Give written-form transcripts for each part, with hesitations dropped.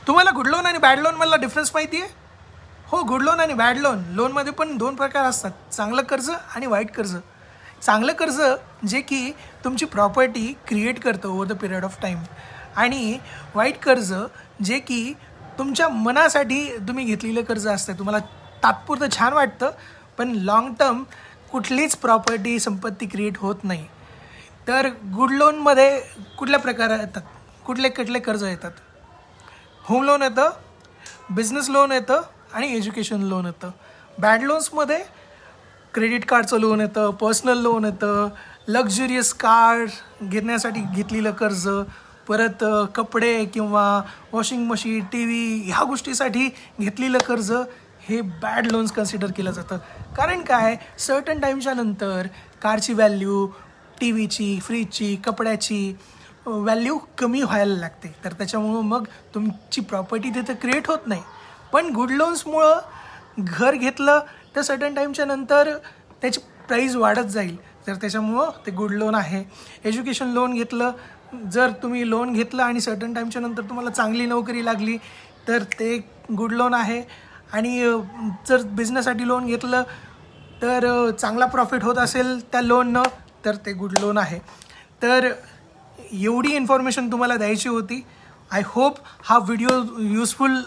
तुम्हाला good loan आणि bad लोनमधला difference माहिती आहे? हो, गुड लोन आणि बॅड लोन. लोनमध्ये पण 2 प्रकार असतात, चांगलं कर्ज आणि वाईट कर्ज. चांगलं कर्ज जे की तुमची प्रॉपर्टी क्रिएट करतं over the period of time, आणि वाईट कर्ज जे की तुमच्या मनासाठी तुम्ही घेतलेलं कर्ज असतं. तुम्हाला तात्पुरतं छान वाटतं, पण लाँग टर्म कुठलीच प्रॉपर्टी संपत्ती क्रिएट होत नाही. तर गुड लोनमध्ये कुठल्या प्रकार येतात, कुठले कुठले कर्ज येतात? होम लोन येतं, बिझनेस लोन येतं आणि एज्युकेशन लोन येतं. बॅड लोन्समध्ये क्रेडिट कार्डचं लोन येतं, पर्सनल लोन येतं, लक्झुरियस कार घेण्यासाठी घेतलेलं कर्ज, परत कपडे किंवा वॉशिंग मशीन, टी व्ही ह्या गोष्टीसाठी घेतलेलं कर्ज, हे बॅड लोन्स कन्सिडर केलं जातं. कारण काय, सर्टन टाईमच्या नंतर कारची व्हॅल्यू, टी व्हीची, फ्रीजची, कपड्याची व्हॅल्यू कमी व्हायला लागते. तर त्याच्यामुळं मग तुमची प्रॉपर्टी तिथं क्रिएट होत नाही. पण गुड लोन्समुळं घर घेतलं तर सर्टन टाईमच्या नंतर त्याची प्राईस वाढत जाईल, तर त्याच्यामुळं ते गुड लोन आहे. एज्युकेशन लोन घेतलं, जर तुम्ही लोन घेतलं आणि सर्टन टाईमच्या नंतर तुम्हाला चांगली नोकरी लागली तर ते गुड लोन आहे. आणि जर बिझनेससाठी लोन घेतलं तर चांगला प्रॉफिट होत असेल त्या लोननं, तर ते गुड लोन आहे. तर एवढी इन्फॉर्मेशन तुम्हाला द्यायची होती. आय होप हा व्हिडिओ युजफुल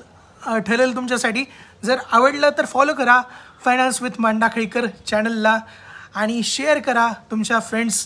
ठरेल तुमच्यासाठी. जर आवडलं तर फॉलो करा फायनान्स विथ मांडाखळीकर चॅनलला, आणि शेअर करा तुमच्या फ्रेंड्स